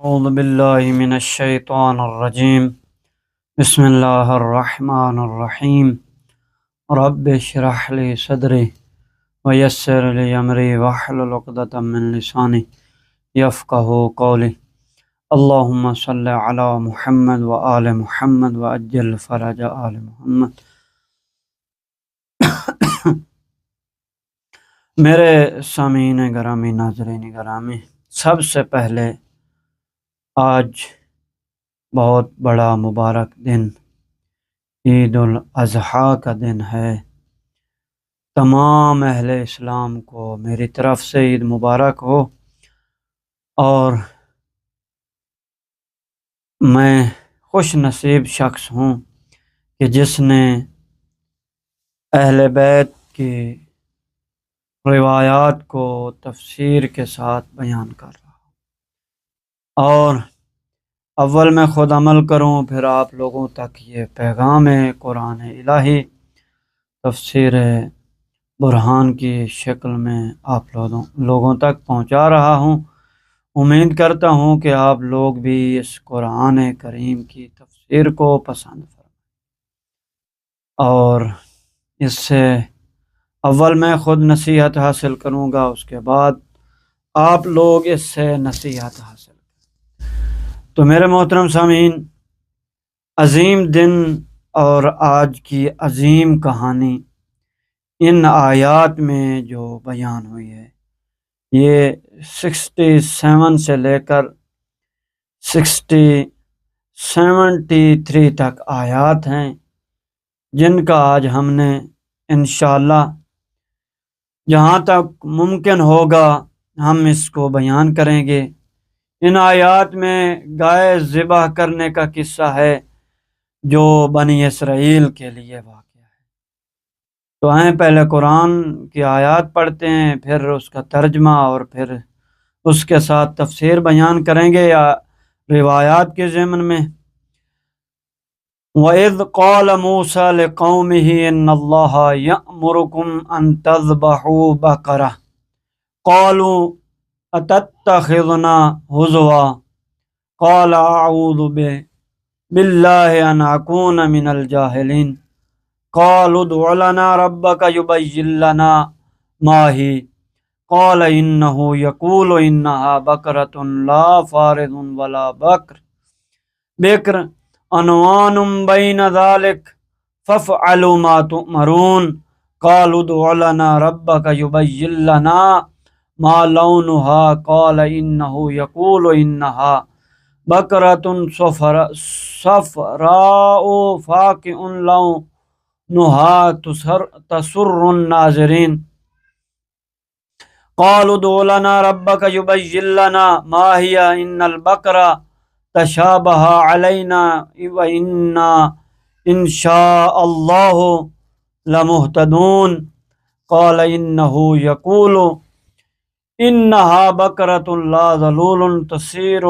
اعوذ باللہ من الشیطان الرجیم بسم اللہ الرحمن الرحیم رب اشرح لی صدری ویسر لی امری واحلل عقدۃ من لسانی یفقہوا قولی اللہم صلی علی محمد وآل محمد وعجل فرج آل محمد۔ میرے سامعین گرامی، ناظرین گرامی، سب سے پہلے آج بہت بڑا مبارک دن عید الاضحیٰ کا دن ہے۔ تمام اہل اسلام کو میری طرف سے عید مبارک ہو، اور میں خوش نصیب شخص ہوں کہ جس نے اہل بیت کی روایات کو تفسیر کے ساتھ بیان کر رہا، اور اول میں خود عمل کروں، پھر آپ لوگوں تک یہ پیغام قرآن الہی تفسیر برہان کی شکل میں آپ لوگوں تک پہنچا رہا ہوں۔ امید کرتا ہوں کہ آپ لوگ بھی اس قرآن کریم کی تفسیر کو پسند فرمائیں، اور اس سے اول میں خود نصیحت حاصل کروں گا، اس کے بعد آپ لوگ اس سے نصیحت حاصل کریں۔ تو میرے محترم سامعین، عظیم دن اور آج کی عظیم کہانی ان آیات میں جو بیان ہوئی ہے، یہ 67 سے لے کر 73 تک آیات ہیں، جن کا آج ہم نے انشاءاللہ جہاں تک ممکن ہوگا ہم اس کو بیان کریں گے۔ ان آیات میں گائے ذبح کرنے کا قصہ ہے جو بنی اسرائیل کے لیے واقع ہے۔ تو آئیں پہلے قرآن کی آیات پڑھتے ہیں، پھر اس کا ترجمہ، اور پھر اس کے ساتھ تفسیر بیان کریں گے یا روایات کے ضمن میں۔ وَإِذْ قَالَ مُوسَىٰ لِقَوْمِهِ إِنَّ اللَّهَ يَأْمُرُكُمْ أَن تَذْبَحُوا بَقَرَةً قَالُوا أَتَتَّخِذُنَا هُزُوًا قَالَ أَعُوذُ بِاللَّهِ أَنْ أَكُونَ مِنَ الْجَاهِلِينَ قَالُوا ادْعُ لَنَا رَبَّكَ يُبَيِّن لَّنَا مَا هِيَ قَالَ إِنَّهُ يَقُولُ إِنَّهَا بَقَرَةٌ لَّا فَارِضٌ وَلَا بِكْرٌ عَنْوَانٌ بَيْنَ ذَلِكَ فَافْعَلُوا مَا تُؤْمَرُونَ قَالُوا ادْعُ لَنَا رَبَّكَ يُبَيِّن لَّنَا مَا لَوْنُهَا قَالَ إِنَّهُ يَقُولُ إِنَّهَا بَقَرَةٌ صَفْرَاءُ فَاقِعٌ لَوْنُهَا تَسُرُّ النَّاظِرِينَ قَالُوا ادْعُ لَنَا رَبَّكَ يُبَيِّن لَّنَا مَا هِيَ إِنَّ الْبَقَرَةَ تشابه علينا وإنا إن شاء الله لمهتدون قال إنه يقول إنها بقرة لا ذلول تثير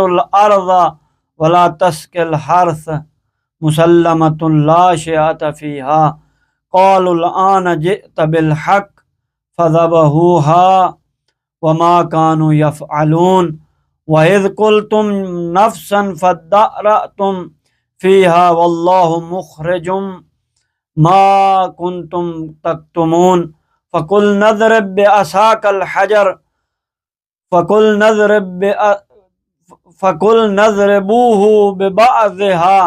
الأرض ولا تسقي الحرث مسلمة لا شية فيها قالوا الآن جئت بالحق فذبحوها وما كانوا يفعلون وَإِذْ قُلْتُمْ نَفْسًا فَادَّارَأْتُمْ فِيهَا وَاللَّهُ مُخْرِجٌ مَا كُنْتُمْ تَكْتُمُونَ فَقُلْنَا اضْرِب بِّعَصَاكَ الْحَجَرَ فَقُلْنَا اضْرِبُوهُ بِبَعْضِهَا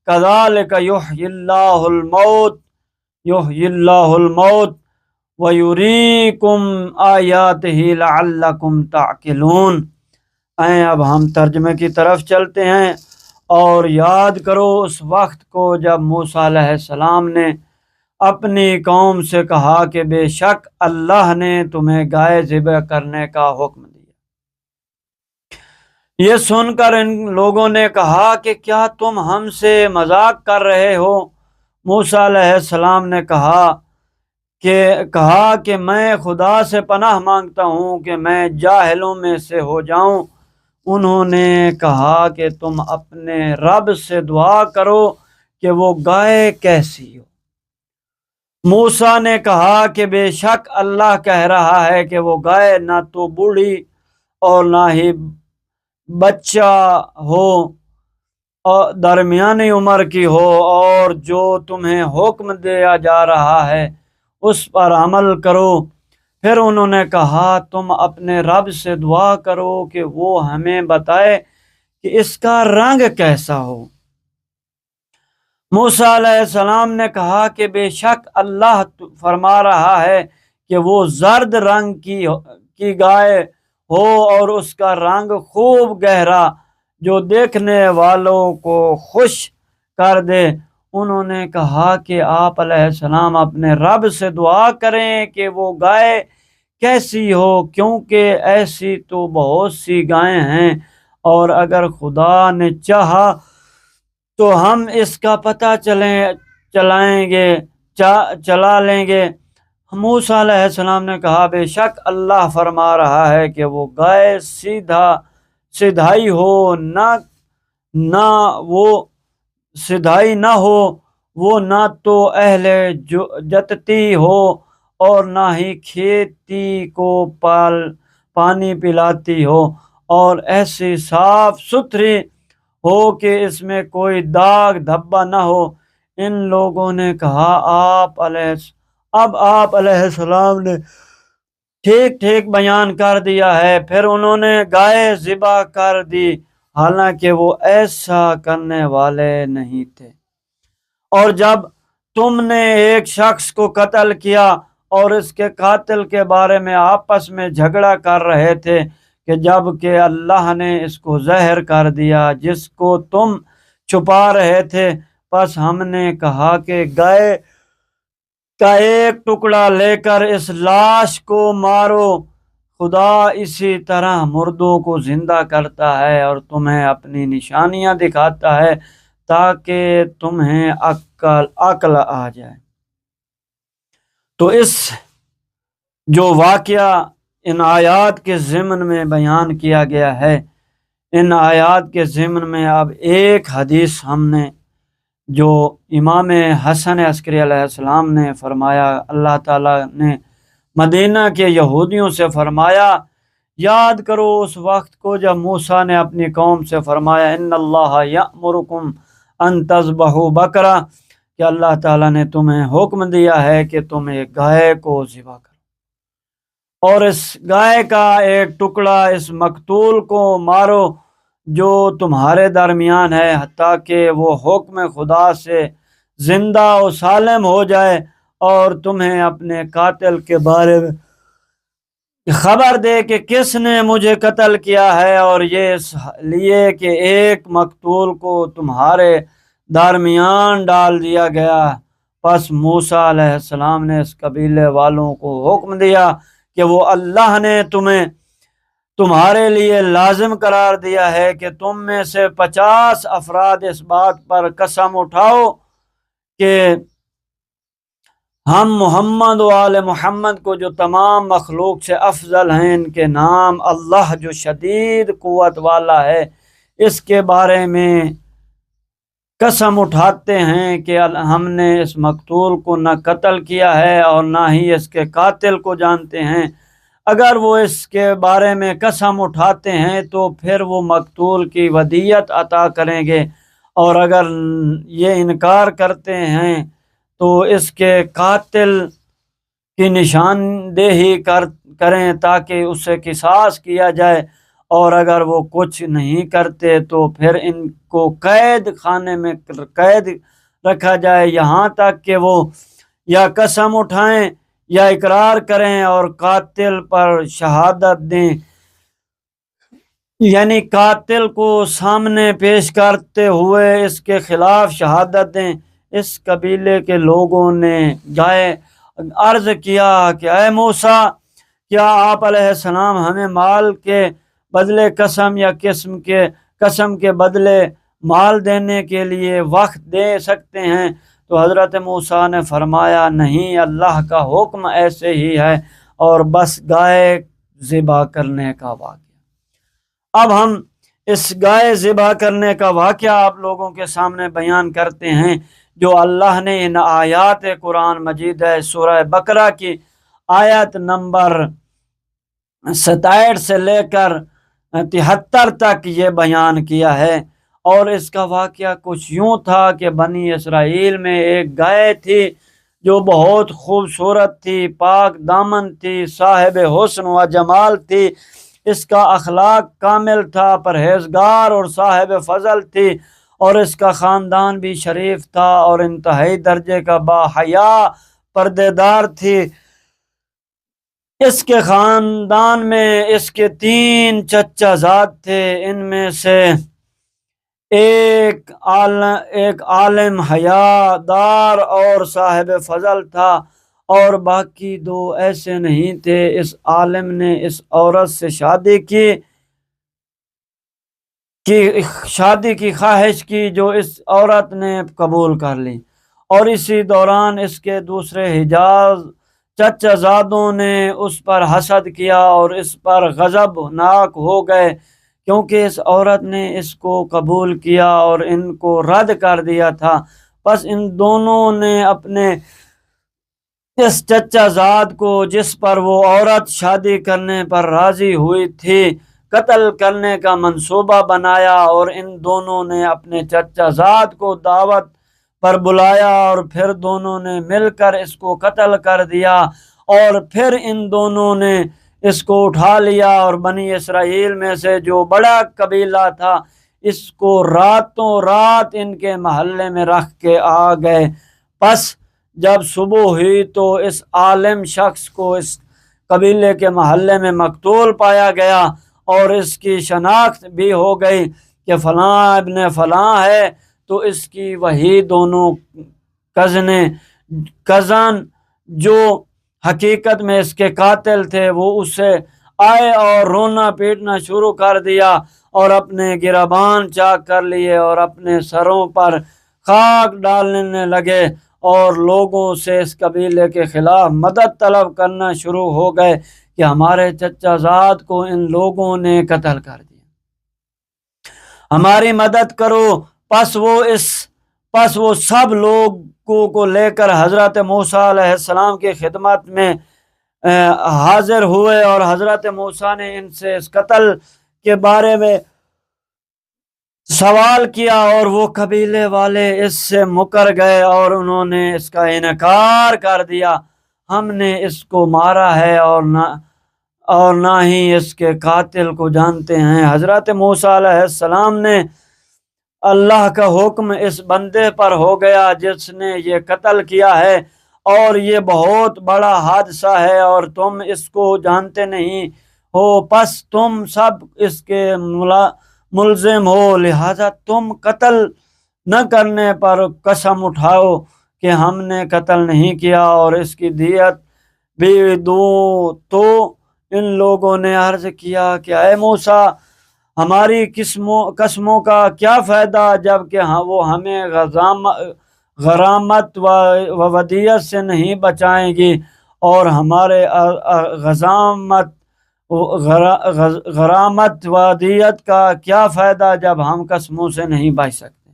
كَذَلِكَ يُحْيِي اللَّهُ الْمَوْتَ وَيُرِيكُمْ آيَاتِهِ لَعَلَّكُمْ تَعْقِلُونَ۔ اب ہم ترجمے کی طرف چلتے ہیں، اور یاد کرو اس وقت کو جب موسیٰ علیہ السلام نے اپنی قوم سے کہا کہ بے شک اللہ نے تمہیں گائے ذبح کرنے کا حکم دیا۔ یہ سن کر ان لوگوں نے کہا کہ کیا تم ہم سے مذاق کر رہے ہو؟ موسیٰ علیہ السلام نے کہا کہ میں خدا سے پناہ مانگتا ہوں کہ میں جاہلوں میں سے ہو جاؤں۔ انہوں نے کہا کہ تم اپنے رب سے دعا کرو کہ وہ گائے کیسی ہو۔ موسیٰ نے کہا کہ بے شک اللہ کہہ رہا ہے کہ وہ گائے نہ تو بوڑھی اور نہ ہی بچہ ہو اور درمیانی عمر کی ہو اور جو تمہیں حکم دیا جا رہا ہے اس پر عمل کرو۔ پھر انہوں نے کہا تم اپنے رب سے دعا کرو کہ وہ ہمیں بتائے کہ اس کا رنگ کیسا ہو۔ موسیٰ علیہ السلام نے کہا کہ بے شک اللہ فرما رہا ہے کہ وہ زرد رنگ کی گائے ہو اور اس کا رنگ خوب گہرا جو دیکھنے والوں کو خوش کر دے۔ انہوں نے کہا کہ آپ علیہ السلام اپنے رب سے دعا کریں کہ وہ گائے کیسی ہو، کیونکہ ایسی تو بہت سی گائیں ہیں، اور اگر خدا نے چاہا تو ہم اس کا پتہ چلا لیں گے۔ موسیٰ علیہ السلام نے کہا بے شک اللہ فرما رہا ہے کہ وہ گائے سیدھائی ہو نہ وہ سیدھائی نہ ہو، وہ نہ تو اہل جتتی ہو اور نہ ہی کھیتی کو پانی پلاتی ہو، اور ایسی صاف ستھری ہو کہ اس میں کوئی داغ دھبا نہ ہو۔ ان لوگوں نے کہا اب آپ علیہ السلام نے ٹھیک ٹھیک بیان کر دیا ہے۔ پھر انہوں نے گائے ذبح کر دی، حالانکہ وہ ایسا کرنے والے نہیں تھے۔ اور جب تم نے ایک شخص کو قتل کیا اور اس کے قاتل کے بارے میں آپس میں جھگڑا کر رہے تھے کہ جب کہ اللہ نے اس کو ظاہر کر دیا جس کو تم چھپا رہے تھے، پس ہم نے کہا کہ گائے کا ایک ٹکڑا لے کر اس لاش کو مارو۔ خدا اسی طرح مردوں کو زندہ کرتا ہے اور تمہیں اپنی نشانیاں دکھاتا ہے تاکہ تمہیں عقل آ جائے۔ تو اس جو واقعہ ان آیات کے ضمن میں بیان کیا گیا ہے، ان آیات کے ضمن میں اب ایک حدیث ہم نے جو امام حسن عسکری علیہ السلام نے فرمایا، اللہ تعالیٰ نے مدینہ کے یہودیوں سے فرمایا، یاد کرو اس وقت کو جب موسیٰ نے اپنی قوم سے فرمایا ان اللہ یأمرکم ان تذبحوا بقرہ، کہ اللہ تعالیٰ نے تمہیں حکم دیا ہے کہ تم ایک گائے کو ذبح کرو اور اس گائے کا ایک ٹکڑا اس مقتول کو مارو جو تمہارے درمیان ہے، حتیٰ کہ وہ حکم خدا سے زندہ و سالم ہو جائے اور تمہیں اپنے قاتل کے بارے میں خبر دے کہ کس نے مجھے قتل کیا ہے، اور یہ اس لیے کہ ایک مقتول کو تمہارے درمیان ڈال دیا گیا۔ پس موسیٰ علیہ السلام نے اس قبیلے والوں کو حکم دیا کہ وہ اللہ نے تمہارے لیے لازم قرار دیا ہے کہ تم میں سے 50 افراد اس بات پر قسم اٹھاؤ کہ ہم محمد و آل محمد کو جو تمام مخلوق سے افضل ہیں، ان کے نام اللہ جو شدید قوت والا ہے، اس کے بارے میں قسم اٹھاتے ہیں کہ ہم نے اس مقتول کو نہ قتل کیا ہے اور نہ ہی اس کے قاتل کو جانتے ہیں۔ اگر وہ اس کے بارے میں قسم اٹھاتے ہیں تو پھر وہ مقتول کی ودیت عطا کریں گے، اور اگر یہ انکار کرتے ہیں تو اس کے قاتل کی نشاندہی کریں تاکہ اسے قصاص کیا جائے، اور اگر وہ کچھ نہیں کرتے تو پھر ان کو قید خانے میں قید رکھا جائے یہاں تک کہ وہ یا قسم اٹھائیں یا اقرار کریں اور قاتل پر شہادت دیں، یعنی قاتل کو سامنے پیش کرتے ہوئے اس کے خلاف شہادت دیں۔ اس قبیلے کے لوگوں نے عرض کیا کہ اے موسیٰ، کیا آپ علیہ السلام ہمیں مال کے بدلے قسم یا قسم کے بدلے مال دینے کے لیے وقت دے سکتے ہیں؟ تو حضرت موسیٰ نے فرمایا نہیں، اللہ کا حکم ایسے ہی ہے، اور بس گائے ذبح کرنے کا واقعہ۔ اب ہم اس گائے ذبح کرنے کا واقعہ آپ لوگوں کے سامنے بیان کرتے ہیں جو اللہ نے ان آیات قرآن مجید ہے سورہ بقرہ کی آیت نمبر 67 سے لے کر 73 تک یہ بیان کیا ہے۔ اور اس کا واقعہ کچھ یوں تھا کہ بنی اسرائیل میں ایک گائے تھی جو بہت خوبصورت تھی، پاک دامن تھی، صاحب حسن و جمال تھی، اس کا اخلاق کامل تھا، پرہیزگار اور صاحب فضل تھی، اور اس کا خاندان بھی شریف تھا اور انتہائی درجے کا باحیا پردے دار تھی۔ اس کے خاندان میں اس کے 3 چچا زاد تھے، ان میں سے ایک عالم حیا دار اور صاحب فضل تھا، اور باقی 2 ایسے نہیں تھے۔ اس عالم نے اس عورت سے شادی کی خواہش کی جو اس عورت نے قبول کر لی، اور اسی دوران اس کے دوسرے حجاز چچا زادوں نے اس پر حسد کیا اور اس پر غضب ناک ہو گئے، کیونکہ اس عورت نے اس کو قبول کیا اور ان کو رد کر دیا تھا۔ پس ان دونوں نے اپنے اس چچا زاد کو جس پر وہ عورت شادی کرنے پر راضی ہوئی تھی قتل کرنے کا منصوبہ بنایا، اور ان دونوں نے اپنے چچا زاد کو دعوت پر بلایا، اور پھر دونوں نے مل کر اس کو قتل کر دیا، اور پھر ان دونوں نے اس کو اٹھا لیا اور بنی اسرائیل میں سے جو بڑا قبیلہ تھا اس کو راتوں رات ان کے محلے میں رکھ کے آ گئے۔ پس جب صبح ہوئی تو اس عالم شخص کو اس قبیلے کے محلے میں مقتول پایا گیا، اور اس کی شناخت بھی ہو گئی کہ فلاں ابن فلاں ہے، تو اس کی وہی دونوں کزن جو حقیقت میں اس کے قاتل تھے وہ اسے آئے اور رونا پیٹنا شروع کر دیا، اور اپنے گریبان چاک کر لیے اور اپنے سروں پر خاک ڈالنے لگے، اور لوگوں سے اس قبیلے کے خلاف مدد طلب کرنا شروع ہو گئے کہ ہمارے چچا زاد کو ان لوگوں نے قتل کر دیا، ہماری مدد کرو۔ پس وہ سب لوگوں کو لے کر حضرت موسیٰ علیہ السلام کی خدمت میں حاضر ہوئے، اور حضرت موسیٰ نے ان سے اس قتل کے بارے میں سوال کیا، اور وہ قبیلے والے اس سے مکر گئے اور انہوں نے اس کا انکار کر دیا، ہم نے اس کو مارا ہے اور نہ ہی اس کے قاتل کو جانتے ہیں۔ حضرت موسیٰ علیہ السلام نے اللہ کا حکم اس بندے پر ہو گیا جس نے یہ قتل کیا ہے، اور یہ بہت بڑا حادثہ ہے اور تم اس کو جانتے نہیں ہو، پس تم سب اس کے ملزم ہو، لہذا تم قتل نہ کرنے پر قسم اٹھاؤ کہ ہم نے قتل نہیں کیا اور اس کی دیت بھی دو۔ تو ان لوگوں نے عرض کیا کہ اے موسیٰ، ہماری قسموں کا کیا فائدہ جبکہ وہ ہمیں غرامت و ودیت سے نہیں بچائیں گی، اور ہمارے غرامت و دیت کا کیا فائدہ جب ہم قسموں سے نہیں بچ سکتے۔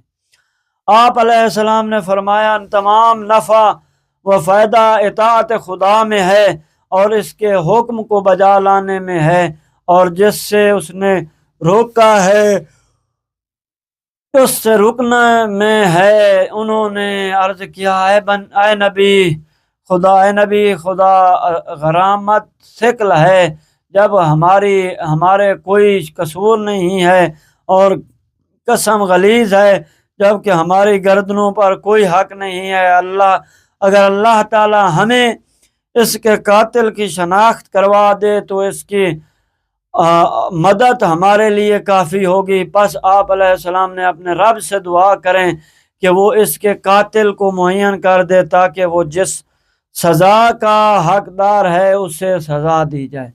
آپ علیہ السلام نے فرمایا تمام نفع و فائدہ اطاعت خدا میں ہے اور اس کے حکم کو بجا لانے میں ہے، اور جس سے اس نے روکا ہے اس سے رکنے میں ہے۔ انہوں نے عرض کیا اے نبی خدا غرامت ثقل ہے جب ہمارے کوئی قصور نہیں ہے، اور قسم غلیظ ہے جبکہ ہماری گردنوں پر کوئی حق نہیں ہے۔ اگر اللہ تعالی ہمیں اس کے قاتل کی شناخت کروا دے تو اس کی مدد ہمارے لیے کافی ہوگی۔ پس آپ علیہ السلام نے اپنے رب سے دعا کریں کہ وہ اس کے قاتل کو معین کر دے تاکہ وہ جس سزا کا حقدار ہے اسے سزا دی جائے،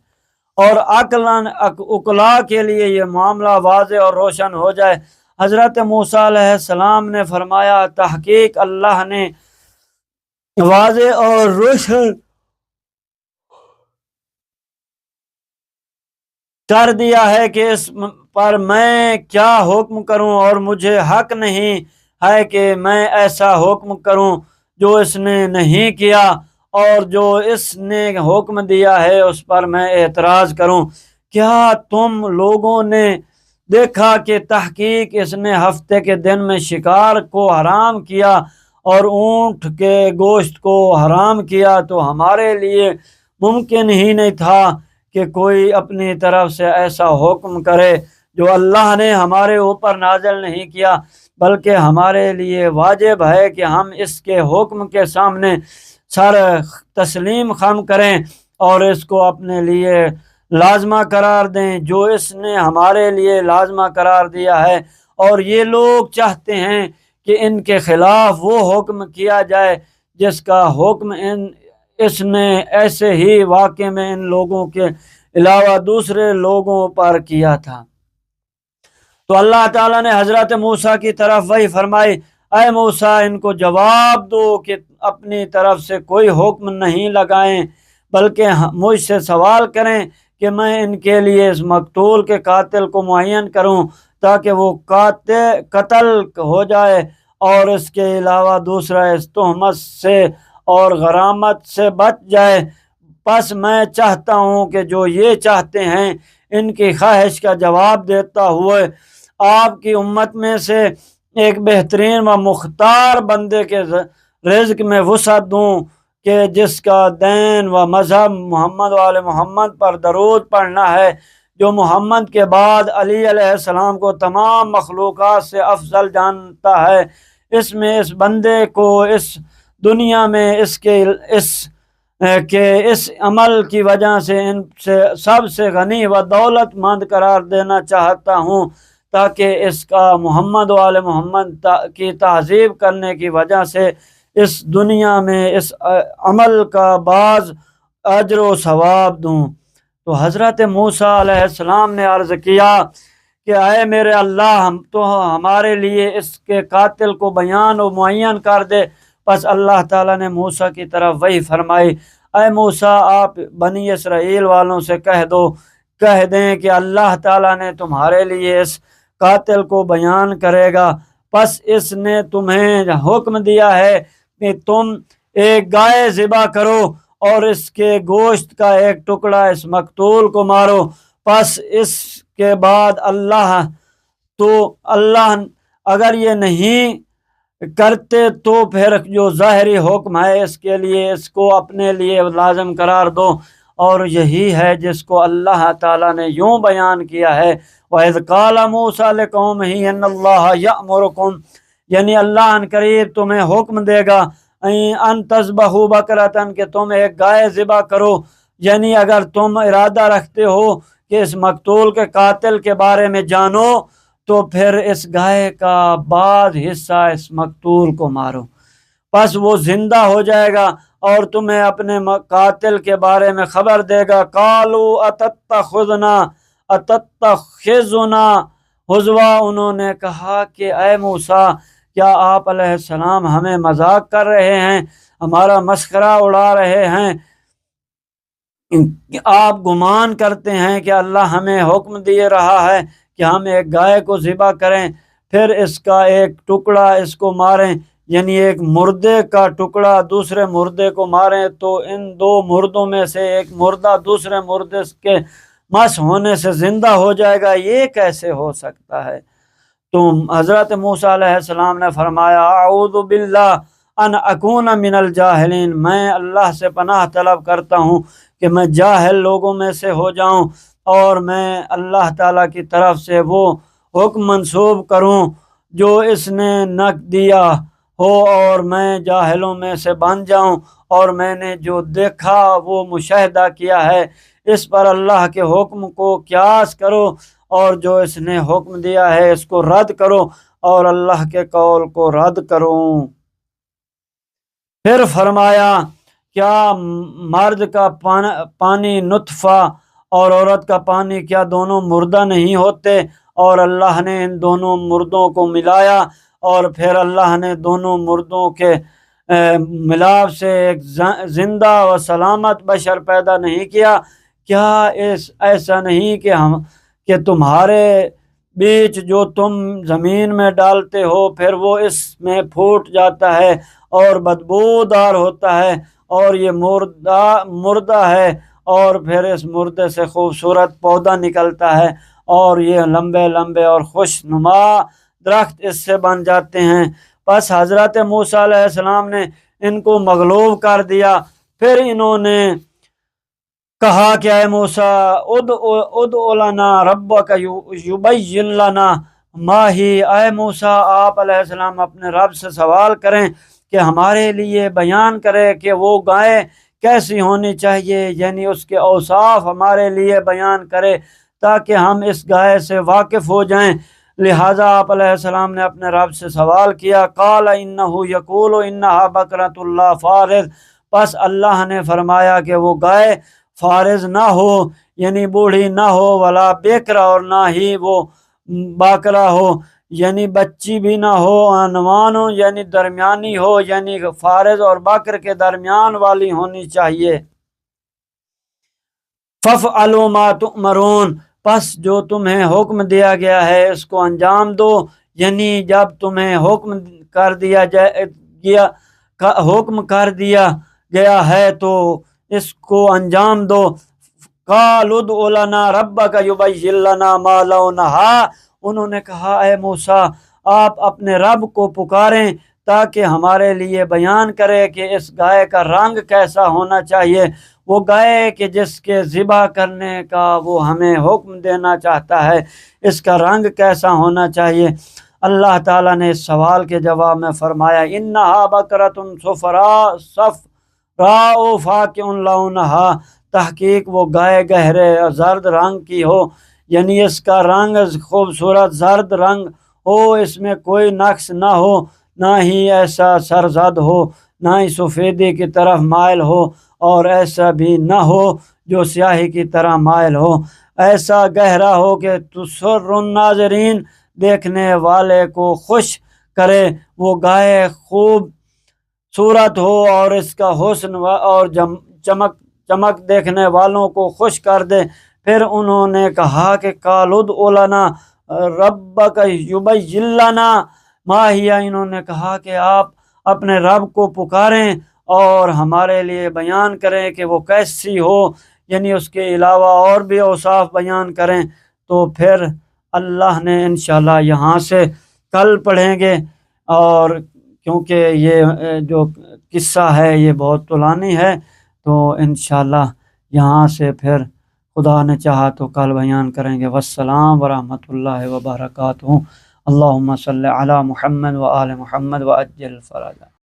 اور عقلاء کے لیے یہ معاملہ واضح اور روشن ہو جائے۔ حضرت موسیٰ علیہ السلام نے فرمایا تحقیق اللہ نے واضح اور روشن کر دیا ہے کہ اس پر میں کیا حکم کروں، اور مجھے حق نہیں ہے کہ میں ایسا حکم کروں جو اس نے نہیں کیا، اور جو اس نے حکم دیا ہے اس پر میں اعتراض کروں، کیا تم لوگوں نے دیکھا کہ تحقیق اس نے ہفتے کے دن میں شکار کو حرام کیا اور اونٹ کے گوشت کو حرام کیا، تو ہمارے لیے ممکن ہی نہیں تھا کہ کوئی اپنی طرف سے ایسا حکم کرے جو اللہ نے ہمارے اوپر نازل نہیں کیا، بلکہ ہمارے لیے واجب ہے کہ ہم اس کے حکم کے سامنے سر تسلیم خم کریں اور اس کو اپنے لیے لازمہ قرار دیں جو اس نے ہمارے لیے لازمہ قرار دیا ہے، اور یہ لوگ چاہتے ہیں کہ ان کے خلاف وہ حکم کیا جائے جس کا حکم اس نے ایسے ہی واقع میں ان لوگوں کے علاوہ دوسرے لوگوں پر کیا تھا۔ تو اللہ تعالیٰ نے حضرت موسیٰ کی طرف وحی فرمائی، اے موسیٰ ان کو جواب دو کہ اپنی طرف سے کوئی حکم نہیں لگائیں، بلکہ مجھ سے سوال کریں کہ میں ان کے لیے اس مقتول کے قاتل کو معین کروں تاکہ وہ قتل ہو جائے اور اس کے علاوہ دوسرا اس تہمت سے اور غرامت سے بچ جائے۔ پس میں چاہتا ہوں کہ جو یہ چاہتے ہیں ان کی خواہش کا جواب دیتا ہوئے آپ کی امت میں سے ایک بہترین و مختار بندے کے رزق میں وسعت دوں کہ جس کا دین و مذہب محمد و آل محمد پر درود پڑھنا ہے، جو محمد کے بعد علی علیہ السلام کو تمام مخلوقات سے افضل جانتا ہے، اس میں اس بندے کو اس دنیا میں اس عمل کی وجہ سے ان سے سب سے غنی و دولت مند قرار دینا چاہتا ہوں، تاکہ اس کا محمد و آل محمد کی تہذیب کرنے کی وجہ سے اس دنیا میں اس عمل کا بعض اجر و ثواب دوں۔ تو حضرت موسیٰ علیہ السلام نے عرض کیا کہ اے میرے اللہ، تو ہمارے لیے اس کے قاتل کو بیان و معین کر دے۔ پس اللہ تعالیٰ نے موسیٰ کی طرف وحی فرمائی، اے موسیٰ آپ بنی اسرائیل والوں سے کہہ دیں کہ اللہ تعالیٰ نے تمہارے لیے اس قاتل کو بیان کرے گا۔ پس اس نے تمہیں حکم دیا ہے کہ تم ایک گائے ذبح کرو اور اس کے گوشت کا ایک ٹکڑا اس مقتول کو مارو۔ پس اس کے بعد اللہ اگر یہ نہیں کرتے تو پھر جو ظاہری حکم ہے اس کے لیے اس کو اپنے لیے لازم قرار دو، اور یہی ہے جس کو اللہ تعالیٰ نے یوں بیان کیا ہے، وَإِذْ قَالَ مُوسَىٰ لِقَوْمِهِ إِنَّ اللَّهَ يَأْمُرُكُمْ، یعنی اللہ ان قریب تمہیں حکم دے گا ان تذبحوا بقرۃ، کہ تم ایک گائے ذبح کرو، یعنی اگر تم ارادہ رکھتے ہو کہ اس مقتول کے قاتل کے بارے میں جانو تو پھر اس گائے کا بعض حصہ اس مقتول کو مارو، پس وہ زندہ ہو جائے گا اور تمہیں اپنے قاتل کے بارے میں خبر دے گا۔ قالوا اتتخذنا ہزوا، انہوں نے کہا کہ اے موسیٰ کیا آپ علیہ السلام ہمیں مذاق کر رہے ہیں، ہمارا مسخرہ اڑا رہے ہیں، آپ گمان کرتے ہیں کہ اللہ ہمیں حکم دے رہا ہے کہ ہم ایک گائے کو ذبح کریں پھر اس کا ایک ٹکڑا اس کو ماریں، یعنی ایک مردے کا ٹکڑا دوسرے مردے کو ماریں تو ان دو مردوں میں سے ایک مردہ دوسرے مردے کے مس ہونے سے زندہ ہو جائے گا، یہ کیسے ہو سکتا ہے؟ تو حضرت موسیٰ علیہ السلام نے فرمایا اعوذ باللہ ان اکون من الجاہلین، میں اللہ سے پناہ طلب کرتا ہوں کہ میں جاہل لوگوں میں سے ہو جاؤں اور میں اللہ تعالیٰ کی طرف سے وہ حکم منسوب کروں جو اس نے نہ دیا ہو اور میں جاہلوں میں سے بن جاؤں، اور میں نے جو دیکھا وہ مشاہدہ کیا ہے اس پر اللہ کے حکم کو قیاس کرو، اور جو اس نے حکم دیا ہے اس کو رد کرو اور اللہ کے قول کو رد کرو۔ پھر فرمایا کیا مرد کا پانی نطفہ اور عورت کا پانی کیا دونوں مردہ نہیں ہوتے؟ اور اللہ نے ان دونوں مردوں کو ملایا اور پھر اللہ نے دونوں مردوں کے ملاپ سے ایک زندہ و سلامت بشر پیدا نہیں کیا؟ کیا ایسا نہیں کہ تمہارے بیچ جو تم زمین میں ڈالتے ہو پھر وہ اس میں پھوٹ جاتا ہے اور بدبودار ہوتا ہے اور یہ مردہ ہے اور پھر اس مردے سے خوبصورت پودا نکلتا ہے اور یہ لمبے لمبے اور خوش نما درخت اس سے بن جاتے ہیں۔ پس حضرت موسیٰ علیہ السلام نے ان کو مغلوب کر دیا۔ پھر انہوں نے کہا کہ اے موسیٰ ادعو لنا ربک یبین لنا ما ہی، اے موسیٰ آپ علیہ السلام اپنے رب سے سوال کریں کہ ہمارے لیے بیان کرے کہ وہ گائے کیسی ہونی چاہیے، یعنی اس کے اوصاف ہمارے لیے بیان کرے تاکہ ہم اس گائے سے واقف ہو جائیں۔ لہٰذا آپ علیہ السلام نے اپنے رب سے سوال کیا، قال انہ یقول انہا بقرۃ لا فارض، پس اللہ نے فرمایا کہ وہ گائے فارض نہ ہو، یعنی بوڑھی نہ ہو، ولا بیکرا، اور نہ ہی وہ باکرا ہو، یعنی بچی بھی نہ ہو، انوان ہو یعنی درمیانی ہو، یعنی فارض اور باکر کے درمیان والی ہونی چاہیے۔ فَافْعَلُوا مَا تُؤْمَرُونَ، پس جو تمہیں حکم دیا گیا ہے اس کو انجام دو، یعنی جب تمہیں حکم کر دیا گیا ہے تو اس کو انجام دو۔ قَالُوا ادْعُ لَنَا رَبَّكَ يُبَيِّن لَنَا مَا لَوْنُهَا، انہوں نے کہا اے موسیٰ آپ اپنے رب کو پکاریں تاکہ ہمارے لیے بیان کرے کہ اس گائے کا رنگ کیسا ہونا چاہیے، وہ گائے کہ جس کے ذبح کرنے کا وہ ہمیں حکم دینا چاہتا ہے، اس کا رنگ کیسا ہونا چاہیے۔ اللہ تعالیٰ نے اس سوال کے جواب میں فرمایا انہا بقرۃ صفراء فاقع لونہا، تحقیق وہ گائے گہرے اور زرد رنگ کی ہو، یعنی اس کا رنگ خوبصورت زرد رنگ ہو، اس میں کوئی نقص نہ ہو، نہ ہی ایسا سرزد ہو، نہ ہی سفیدی کی طرف مائل ہو، اور ایسا بھی نہ ہو جو سیاہی کی طرح مائل ہو، ایسا گہرا ہو کہ تسر الناظرین، دیکھنے والے کو خوش کرے، وہ گائے خوب صورت ہو اور اس کا حسن اور چمک دیکھنے والوں کو خوش کر دے۔ پھر انہوں نے کہا کہ قالوا ادْعُ لَنَا رَبَّكَ يُبَيِّن لَنَا مَا ہِیَ، انہوں نے کہا کہ آپ اپنے رب کو پکاریں اور ہمارے لیے بیان کریں کہ وہ کیسی ہو، یعنی اس کے علاوہ اور بھی اوصاف بیان کریں۔ تو پھر اللہ نے انشاءاللہ یہاں سے کل پڑھیں گے، اور کیونکہ یہ جو قصہ ہے یہ بہت طولانی ہے، تو انشاءاللہ یہاں سے پھر خدا نے چاہا تو کل بیان کریں گے۔ والسلام ورحمۃ اللہ وبرکاتہ۔ اللہم صلی علی محمد و آل محمد وعجل فرجہ۔